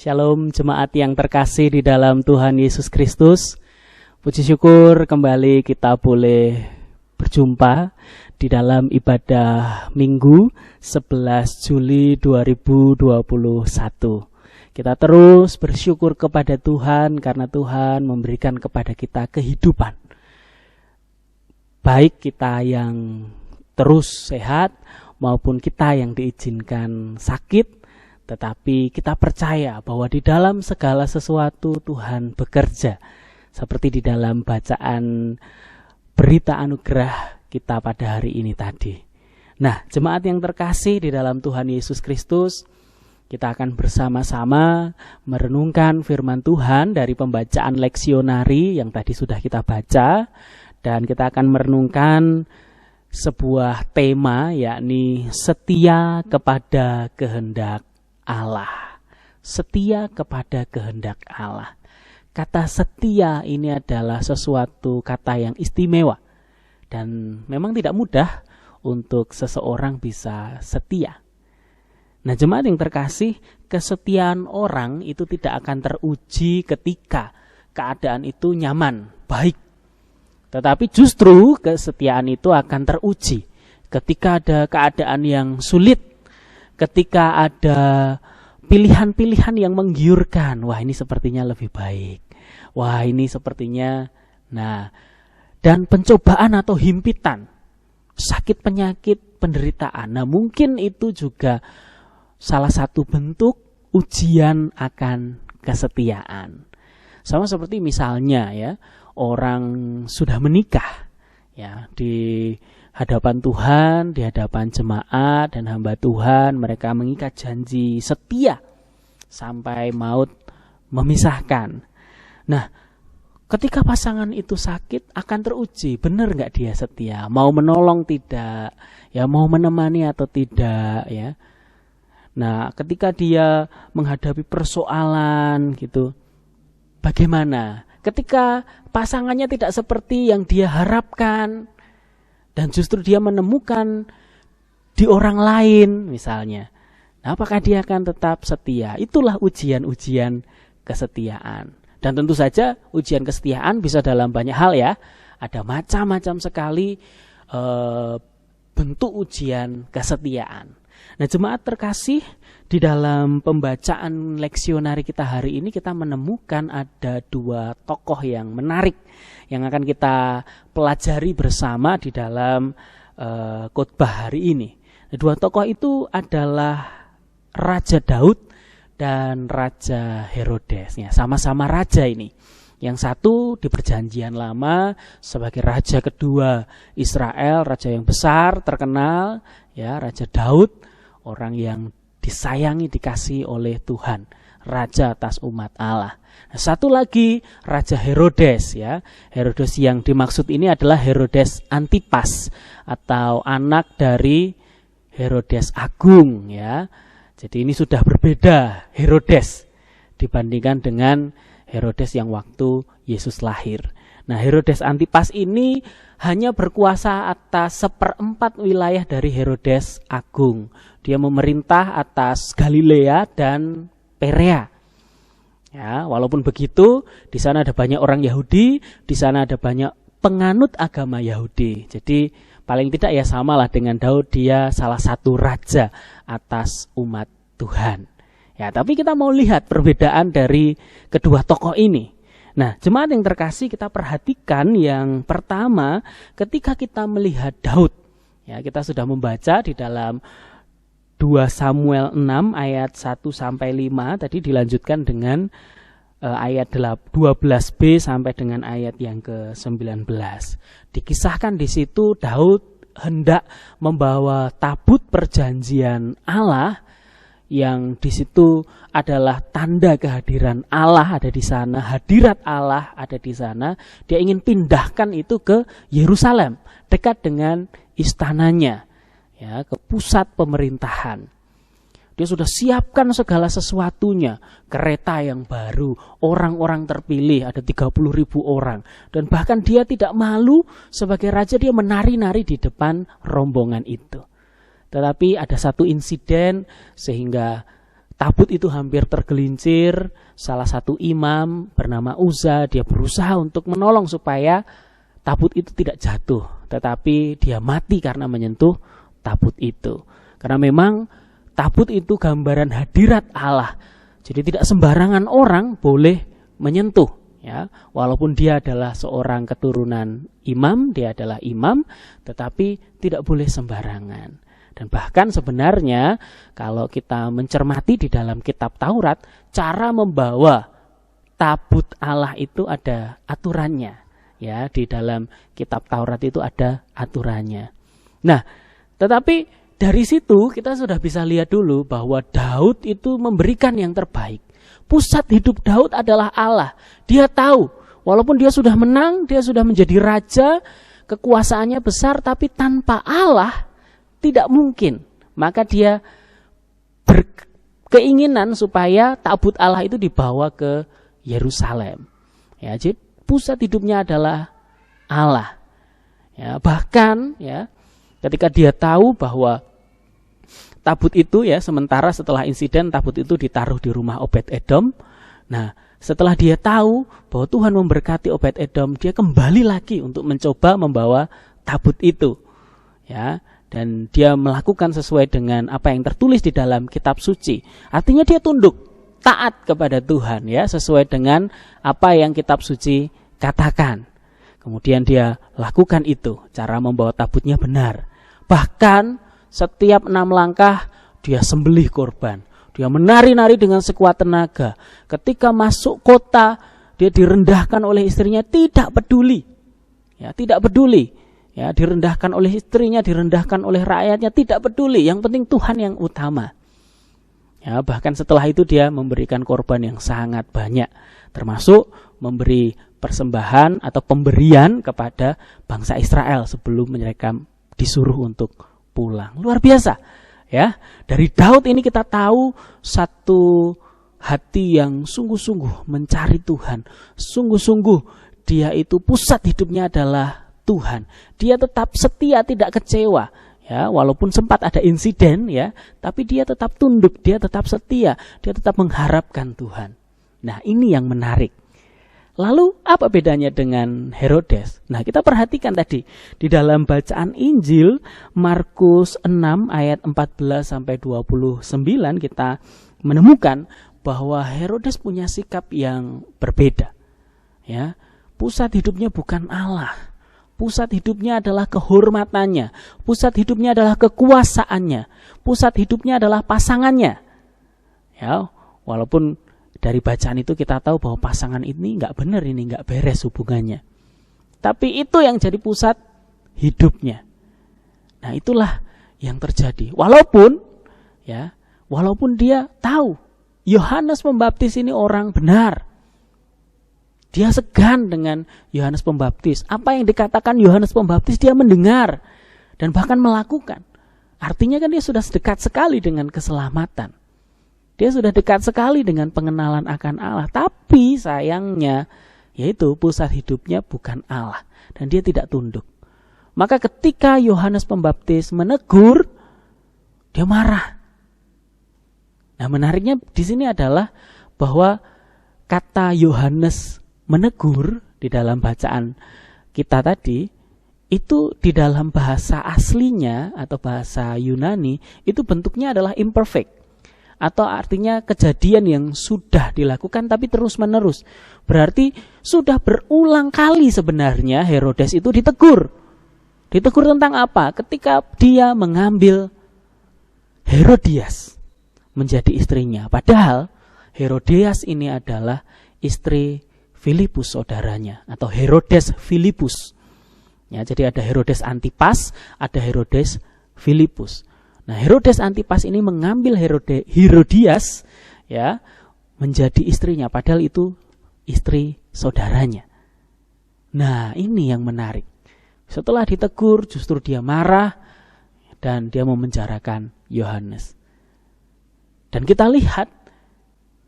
Shalom jemaat yang terkasih di dalam Tuhan Yesus Kristus. Puji syukur kembali kita boleh berjumpa di dalam ibadah Minggu 11 Juli 2021. Kita terus bersyukur kepada Tuhan karena Tuhan memberikan kepada kita kehidupan. Baik kita yang terus sehat maupun kita yang diizinkan sakit, tetapi kita percaya bahwa di dalam segala sesuatu Tuhan bekerja. Seperti di dalam bacaan berita anugerah kita pada hari ini tadi. Nah, jemaat yang terkasih di dalam Tuhan Yesus Kristus, kita akan bersama-sama merenungkan firman Tuhan dari pembacaan leksionari yang tadi sudah kita baca. Dan kita akan merenungkan sebuah tema, yakni setia kepada kehendak Allah. Setia kepada kehendak Allah. Kata setia ini adalah sesuatu kata yang istimewa. Dan memang tidak mudah untuk seseorang bisa setia. Nah, jemaat yang terkasih, kesetiaan orang itu tidak akan teruji ketika keadaan itu nyaman, baik. Tetapi justru kesetiaan itu akan teruji ketika ada keadaan yang sulit, ketika ada pilihan-pilihan yang menggiurkan. Wah, ini sepertinya lebih baik. Wah, ini sepertinya. Nah, dan pencobaan atau himpitan, sakit penyakit, penderitaan. Nah, mungkin itu juga salah satu bentuk ujian akan kesetiaan. Sama seperti misalnya ya, orang sudah menikah ya, di hadapan Tuhan, di hadapan jemaat dan hamba Tuhan, mereka mengikat janji setia sampai maut memisahkan. Nah, ketika pasangan itu sakit akan teruji, benar nggak dia setia, mau menolong tidak, ya mau menemani atau tidak ya. Nah, ketika dia menghadapi persoalan gitu, bagaimana? Ketika pasangannya tidak seperti yang dia harapkan, dan justru dia menemukan di orang lain misalnya. Nah, apakah dia akan tetap setia? Itulah ujian-ujian kesetiaan. Dan tentu saja ujian kesetiaan bisa dalam banyak hal ya. Ada macam-macam sekali bentuk ujian kesetiaan. Nah, jemaat terkasih, di dalam pembacaan leksionari kita hari ini kita menemukan ada dua tokoh yang menarik yang akan kita pelajari bersama di dalam khotbah hari ini. Dua tokoh itu adalah Raja Daud dan Raja Herodes. Ya, sama-sama raja ini. Yang satu di Perjanjian Lama sebagai raja kedua Israel, raja yang besar, terkenal, ya, Raja Daud, orang yang disayangi, dikasihi oleh Tuhan, raja atas umat Allah. Nah, satu lagi Raja Herodes ya. Herodes yang dimaksud ini adalah Herodes Antipas atau anak dari Herodes Agung ya. Jadi ini sudah berbeda Herodes dibandingkan dengan Herodes yang waktu Yesus lahir. Nah, Herodes Antipas ini hanya berkuasa atas 1/4 wilayah dari Herodes Agung. Dia memerintah atas Galilea dan Perea. Ya, walaupun begitu, di sana ada banyak orang Yahudi, di sana ada banyak penganut agama Yahudi. Jadi paling tidak ya samalah dengan Daud, dia salah satu raja atas umat Tuhan. Ya, tapi kita mau lihat perbedaan dari kedua tokoh ini. Nah, jemaat yang terkasih, kita perhatikan yang pertama ketika kita melihat Daud. Ya, kita sudah membaca di dalam 2 Samuel 6 ayat 1-5, tadi dilanjutkan dengan ayat 12b sampai dengan ayat yang ke-19. Dikisahkan di situ Daud hendak membawa tabut perjanjian Allah, yang di situ adalah tanda kehadiran Allah ada di sana, hadirat Allah ada di sana. Dia ingin pindahkan itu ke Yerusalem, dekat dengan istananya, ya, ke pusat pemerintahan. Dia sudah siapkan segala sesuatunya, kereta yang baru, orang-orang terpilih, ada 30.000 orang. Dan bahkan dia tidak malu sebagai raja, dia menari-nari di depan rombongan itu. Tetapi ada satu insiden sehingga tabut itu hampir tergelincir, salah satu imam bernama Uza, dia berusaha untuk menolong supaya tabut itu tidak jatuh, tetapi dia mati karena menyentuh tabut itu. Karena memang tabut itu gambaran hadirat Allah. Jadi tidak sembarangan orang boleh menyentuh, ya. Walaupun dia adalah seorang keturunan imam, dia adalah imam, tetapi tidak boleh sembarangan. Dan bahkan sebenarnya kalau kita mencermati di dalam kitab Taurat, cara membawa tabut Allah itu ada aturannya. Ya, di dalam kitab Taurat itu ada aturannya. Nah, tetapi dari situ kita sudah bisa lihat dulu bahwa Daud itu memberikan yang terbaik. Pusat hidup Daud adalah Allah. Dia tahu, walaupun dia sudah menang, dia sudah menjadi raja, kekuasaannya besar, tapi tanpa Allah tidak mungkin. Maka dia berkeinginan supaya tabut Allah itu dibawa ke Yerusalem. Ya, jadi pusat hidupnya adalah Allah. Ya, bahkan ya, ketika dia tahu bahwa tabut itu ya, sementara setelah insiden tabut itu ditaruh di rumah Obed-Edom. Nah, setelah dia tahu bahwa Tuhan memberkati Obed-Edom, dia kembali lagi untuk mencoba membawa tabut itu. Ya, dan dia melakukan sesuai dengan apa yang tertulis di dalam kitab suci. Artinya dia tunduk, taat kepada Tuhan ya, sesuai dengan apa yang kitab suci katakan. Kemudian dia lakukan itu, cara membawa tabutnya benar. Bahkan setiap 6 langkah dia sembelih korban. Dia menari-nari dengan sekuat tenaga. Ketika masuk kota, dia direndahkan oleh istrinya, tidak peduli. Ya, tidak peduli. Ya, direndahkan oleh istrinya, direndahkan oleh rakyatnya, tidak peduli. Yang penting Tuhan yang utama. Ya, bahkan setelah itu dia memberikan korban yang sangat banyak, termasuk memberi persembahan atau pemberian kepada bangsa Israel sebelum mereka disuruh untuk pulang. Luar biasa. Ya, dari Daud ini kita tahu satu hati yang sungguh-sungguh mencari Tuhan. Sungguh-sungguh dia itu pusat hidupnya adalah Tuhan. Dia tetap setia, tidak kecewa. Ya, walaupun sempat ada insiden ya, tapi dia tetap tunduk, dia tetap setia, dia tetap mengharapkan Tuhan. Nah, ini yang menarik. Lalu apa bedanya dengan Herodes? Nah, kita perhatikan tadi di dalam bacaan Injil Markus 6 ayat 14 sampai 29 kita menemukan bahwa Herodes punya sikap yang berbeda. Ya, pusat hidupnya bukan Allah. Pusat hidupnya adalah kehormatannya. Pusat hidupnya adalah kekuasaannya. Pusat hidupnya adalah pasangannya. Ya, walaupun dari bacaan itu kita tahu bahwa pasangan ini nggak benar, ini nggak beres hubungannya. Tapi itu yang jadi pusat hidupnya. Nah, itulah yang terjadi. Walaupun dia tahu Yohanes Pembaptis ini orang benar. Dia segan dengan Yohanes Pembaptis. Apa yang dikatakan Yohanes Pembaptis dia mendengar dan bahkan melakukan. Artinya kan dia sudah dekat sekali dengan keselamatan. Dia sudah dekat sekali dengan pengenalan akan Allah. Tapi sayangnya yaitu pusat hidupnya bukan Allah dan dia tidak tunduk. Maka ketika Yohanes Pembaptis menegur, dia marah. Nah, menariknya di sini adalah bahwa kata Yohanes menegur di dalam bacaan kita tadi itu di dalam bahasa aslinya atau bahasa Yunani itu bentuknya adalah imperfect atau artinya kejadian yang sudah dilakukan tapi terus menerus. Berarti sudah berulang kali sebenarnya Herodes itu ditegur. Ditegur tentang apa? Ketika dia mengambil Herodias menjadi istrinya. Padahal Herodias ini adalah istri Filipus saudaranya atau Herodes Filipus. Ya, jadi ada Herodes Antipas, ada Herodes Filipus. Nah, Herodes Antipas ini mengambil Herodias ya menjadi istrinya padahal itu istri saudaranya. Nah, ini yang menarik. Setelah ditegur justru dia marah dan dia memenjarakan Yohanes. Dan kita lihat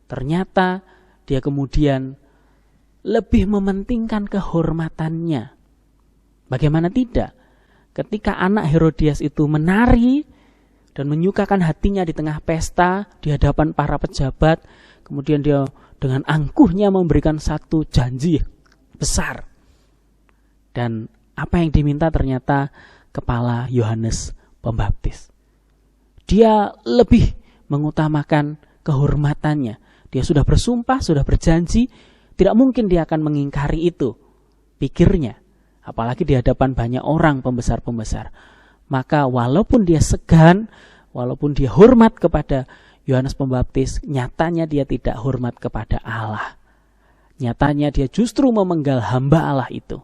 ternyata dia kemudian lebih mementingkan kehormatannya. Bagaimana tidak? Ketika anak Herodias itu menari, dan menyukakan hatinya di tengah pesta, di hadapan para pejabat. Kemudian dia dengan angkuhnya memberikan satu janji besar. Dan apa yang diminta ternyata kepala Yohanes Pembaptis. Dia lebih mengutamakan kehormatannya. Dia sudah bersumpah, sudah berjanji, tidak mungkin dia akan mengingkari itu, pikirnya. Apalagi di hadapan banyak orang pembesar-pembesar. Maka walaupun dia segan, walaupun dia hormat kepada Yohanes Pembaptis, nyatanya dia tidak hormat kepada Allah. Nyatanya dia justru memenggal hamba Allah itu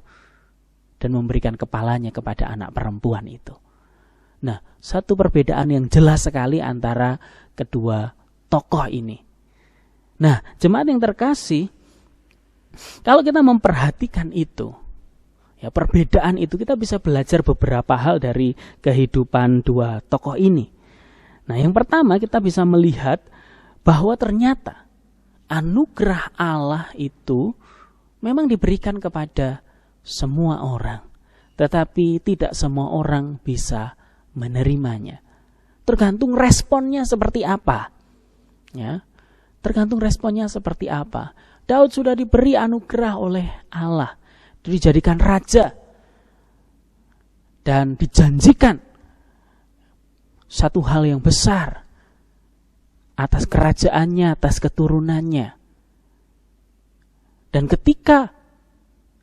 dan memberikan kepalanya kepada anak perempuan itu. Nah, satu perbedaan yang jelas sekali antara kedua tokoh ini. Nah, jemaat yang terkasih, kalau kita memperhatikan itu, ya perbedaan itu, kita bisa belajar beberapa hal dari kehidupan dua tokoh ini. Nah, yang pertama kita bisa melihat bahwa ternyata anugerah Allah itu memang diberikan kepada semua orang, tetapi tidak semua orang bisa menerimanya. Tergantung responnya seperti apa. Ya, tergantung responnya seperti apa. Daud sudah diberi anugerah oleh Allah, dijadikan raja, dan dijanjikan satu hal yang besar atas kerajaannya, atas keturunannya. Dan ketika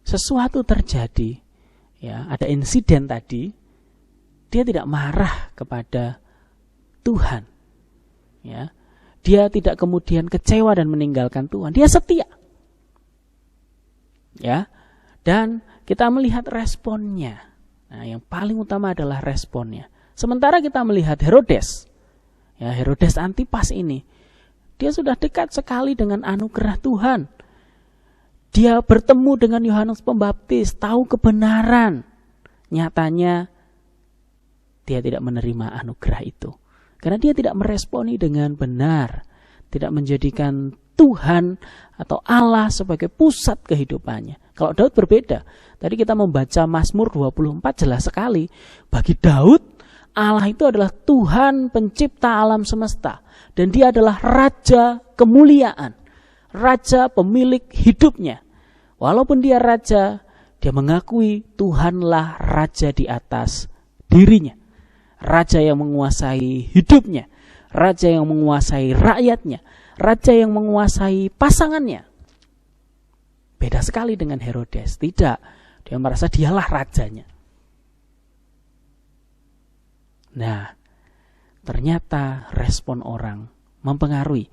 sesuatu terjadi, ya, ada insiden tadi, dia tidak marah kepada Tuhan. Ya, dia tidak kemudian kecewa dan meninggalkan Tuhan. Dia setia. Ya, dan kita melihat responnya. Nah, yang paling utama adalah responnya. Sementara kita melihat Herodes, ya, Herodes Antipas ini, dia sudah dekat sekali dengan anugerah Tuhan. Dia bertemu dengan Yohanes Pembaptis, tahu kebenaran. Nyatanya dia tidak menerima anugerah itu. Karena dia tidak meresponi dengan benar. Tidak menjadikan Tuhan atau Allah sebagai pusat kehidupannya. Kalau Daud berbeda. Tadi kita membaca Mazmur 24 jelas sekali. Bagi Daud, Allah itu adalah Tuhan pencipta alam semesta. Dan dia adalah raja kemuliaan. Raja pemilik hidupnya. Walaupun dia raja, dia mengakui Tuhanlah raja di atas dirinya. Raja yang menguasai hidupnya. Raja yang menguasai rakyatnya. Raja yang menguasai pasangannya. Beda sekali dengan Herodes. Tidak, dia merasa dialah rajanya. Nah, ternyata respon orang mempengaruhi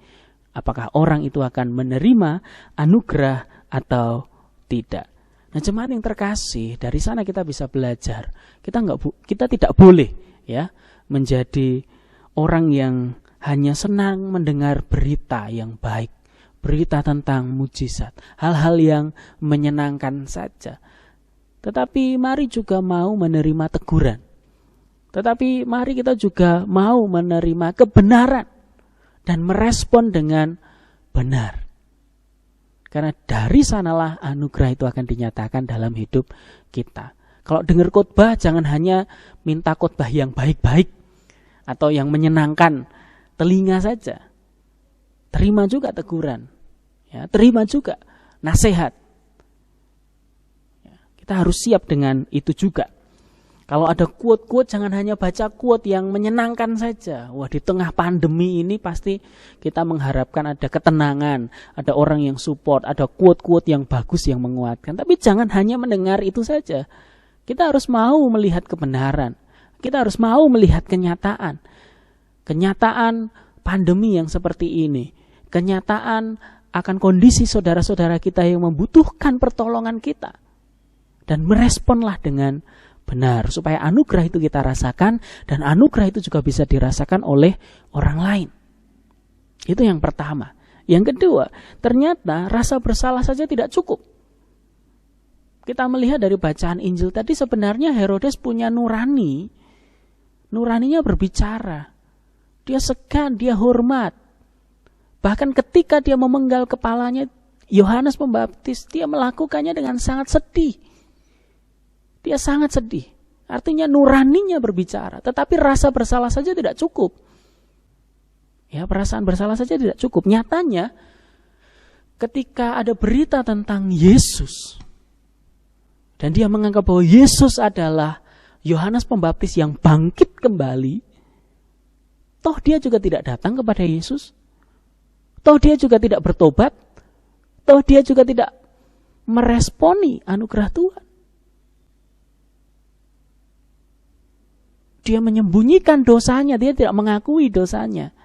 apakah orang itu akan menerima anugerah atau tidak. Nah, jemaat yang terkasih, dari sana kita bisa belajar. Kita tidak boleh, ya, menjadi orang yang hanya senang mendengar berita yang baik, berita tentang mujizat, hal-hal yang menyenangkan saja. Tetapi mari juga mau menerima teguran. Tetapi mari kita juga mau menerima kebenaran dan merespon dengan benar. Karena dari sanalah anugerah itu akan dinyatakan dalam hidup kita. Kalau dengar khotbah, jangan hanya minta khotbah yang baik-baik atau yang menyenangkan telinga saja. Terima juga teguran, ya, terima juga nasihat. Ya, kita harus siap dengan itu juga. Kalau ada quote-quote, jangan hanya baca quote yang menyenangkan saja. Wah, di tengah pandemi ini pasti kita mengharapkan ada ketenangan, ada orang yang support, ada quote-quote yang bagus yang menguatkan. Tapi jangan hanya mendengar itu saja. Kita harus mau melihat kebenaran. Kita harus mau melihat kenyataan. Kenyataan pandemi yang seperti ini. Kenyataan akan kondisi saudara-saudara kita yang membutuhkan pertolongan kita. Dan meresponlah dengan benar, supaya anugerah itu kita rasakan, dan anugerah itu juga bisa dirasakan oleh orang lain. Itu yang pertama. Yang kedua, ternyata rasa bersalah saja tidak cukup. Kita melihat dari bacaan Injil tadi, sebenarnya Herodes punya nurani. Nuraninya berbicara. Dia segan, dia hormat. Bahkan ketika dia memenggal kepalanya Yohanes Pembaptis, dia melakukannya dengan sangat sedih. Dia sangat sedih. Artinya nuraninya berbicara, tetapi rasa bersalah saja tidak cukup. Ya, perasaan bersalah saja tidak cukup. Nyatanya ketika ada berita tentang Yesus dan dia menganggap bahwa Yesus adalah Yohanes Pembaptis yang bangkit kembali, toh dia juga tidak datang kepada Yesus, toh dia juga tidak bertobat, toh dia juga tidak meresponi anugerah Tuhan. Dia menyembunyikan dosanya, dia tidak mengakui dosanya.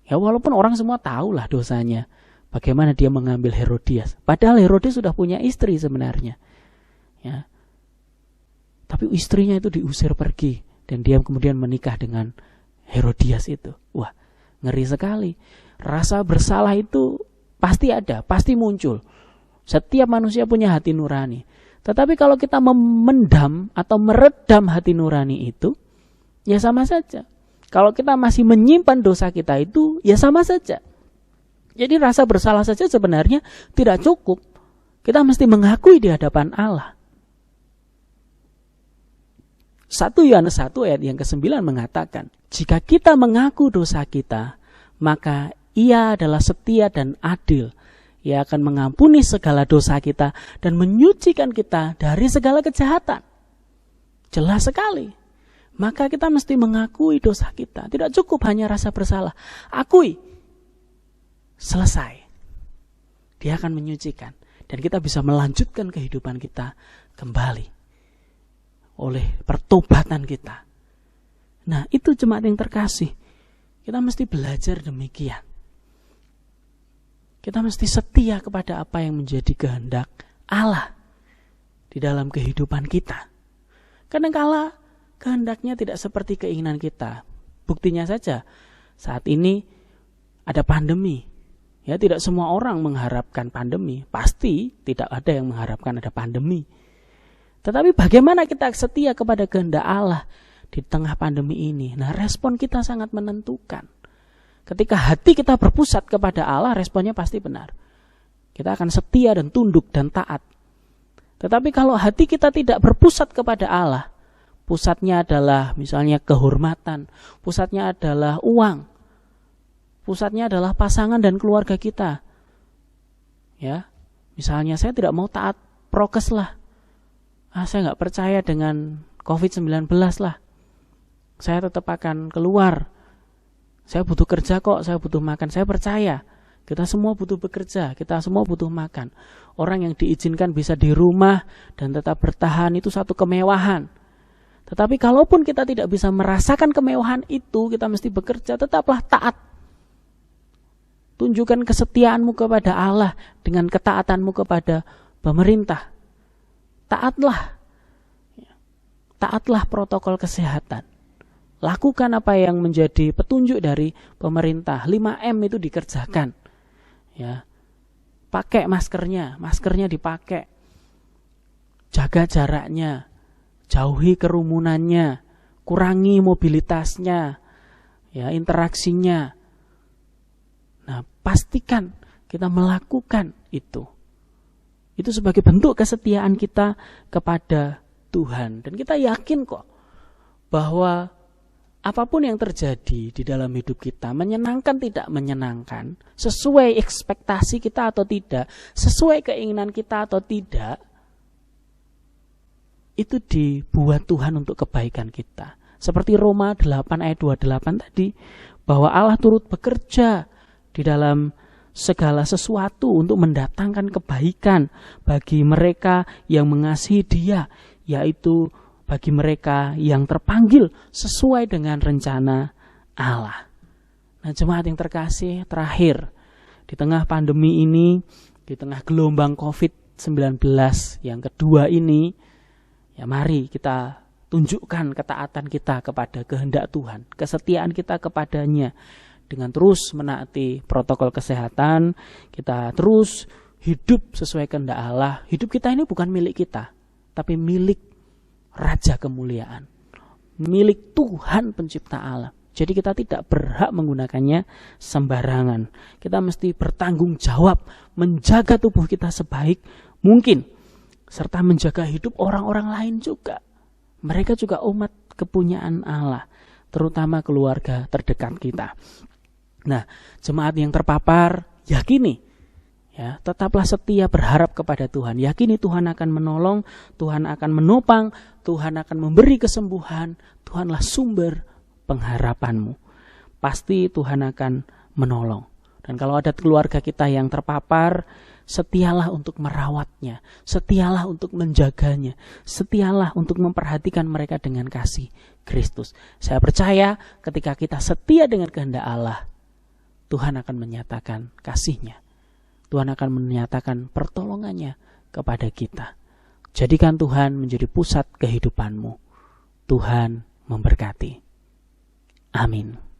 Ya walaupun orang semua tahulah dosanya. Bagaimana dia mengambil Herodias. Padahal Herodes sudah punya istri sebenarnya. Ya. Tapi istrinya itu diusir pergi. Dan dia kemudian menikah dengan Herodias itu. Wah, ngeri sekali. Rasa bersalah itu pasti ada, pasti muncul. Setiap manusia punya hati nurani. Tetapi kalau kita memendam atau meredam hati nurani itu, ya sama saja. Kalau kita masih menyimpan dosa kita itu, ya sama saja. Jadi rasa bersalah saja sebenarnya tidak cukup. Kita mesti mengakui di hadapan Allah. 1 Yohanes 1 ayat yang ke-9 mengatakan, jika kita mengaku dosa kita, maka Ia adalah setia dan adil. Ia akan mengampuni segala dosa kita dan menyucikan kita dari segala kejahatan. Jelas sekali. Maka kita mesti mengakui dosa kita. Tidak cukup hanya rasa bersalah. Akui. Selesai. Dia akan menyucikan. Dan kita bisa melanjutkan kehidupan kita kembali. Oleh pertobatan kita. Nah, itu jemaat yang terkasih. Kita mesti belajar demikian. Kita mesti setia kepada apa yang menjadi kehendak Allah di dalam kehidupan kita. Kadang-kala kehendaknya tidak seperti keinginan kita. Buktinya saja, saat ini ada pandemi. Ya, tidak semua orang mengharapkan pandemi. Pasti tidak ada yang mengharapkan ada pandemi. Tetapi bagaimana kita setia kepada kehendak Allah di tengah pandemi ini? Nah, respon kita sangat menentukan. Ketika hati kita berpusat kepada Allah, responnya pasti benar. Kita akan setia dan tunduk dan taat. Tetapi kalau hati kita tidak berpusat kepada Allah, pusatnya adalah misalnya kehormatan, pusatnya adalah uang, pusatnya adalah pasangan dan keluarga kita. Ya, misalnya saya tidak mau taat prokes lah. Saya nggak percaya dengan COVID-19 lah. Saya tetap akan keluar. Saya butuh kerja kok, saya butuh makan. Saya percaya, kita semua butuh bekerja, kita semua butuh makan. Orang yang diizinkan bisa di rumah dan tetap bertahan itu satu kemewahan. Tetapi kalaupun kita tidak bisa merasakan kemewahan itu, kita mesti bekerja, tetaplah taat. Tunjukkan kesetiaanmu kepada Allah dengan ketaatanmu kepada pemerintah. Taatlah. Taatlah protokol kesehatan. Lakukan apa yang menjadi petunjuk dari pemerintah. 5M itu dikerjakan. Ya. Pakai maskernya dipakai. Jaga jaraknya. Jauhi kerumunannya, kurangi mobilitasnya, ya, interaksinya. Nah, pastikan kita melakukan itu. Itu sebagai bentuk kesetiaan kita kepada Tuhan. Dan kita yakin kok bahwa apapun yang terjadi di dalam hidup kita, menyenangkan tidak menyenangkan, sesuai ekspektasi kita atau tidak, sesuai keinginan kita atau tidak, itu dibuat Tuhan untuk kebaikan kita. Seperti Roma 8 ayat 28 tadi, bahwa Allah turut bekerja di dalam segala sesuatu untuk mendatangkan kebaikan bagi mereka yang mengasihi Dia, yaitu bagi mereka yang terpanggil sesuai dengan rencana Allah. Nah, jemaat yang terkasih, terakhir, di tengah pandemi ini, di tengah gelombang COVID-19 yang kedua ini, ya mari kita tunjukkan ketaatan kita kepada kehendak Tuhan, kesetiaan kita kepadanya dengan terus menaati protokol kesehatan. Kita terus hidup sesuai kehendak Allah. Hidup kita ini bukan milik kita, tapi milik Raja kemuliaan, milik Tuhan pencipta alam. Jadi kita tidak berhak menggunakannya sembarangan. Kita mesti bertanggung jawab menjaga tubuh kita sebaik mungkin, serta menjaga hidup orang-orang lain juga. Mereka juga umat kepunyaan Allah, terutama keluarga terdekat kita. Nah, jemaat yang terpapar, yakini, ya, tetaplah setia berharap kepada Tuhan. Yakini Tuhan akan menolong, Tuhan akan menopang, Tuhan akan memberi kesembuhan. Tuhanlah sumber pengharapanmu. Pasti Tuhan akan menolong. Dan kalau ada keluarga kita yang terpapar, setialah untuk merawatnya, setialah untuk menjaganya, setialah untuk memperhatikan mereka dengan kasih Kristus. Saya percaya ketika kita setia dengan kehendak Allah, Tuhan akan menyatakan kasih-Nya. Tuhan akan menyatakan pertolongannya kepada kita. Jadikan Tuhan menjadi pusat kehidupanmu. Tuhan memberkati. Amin.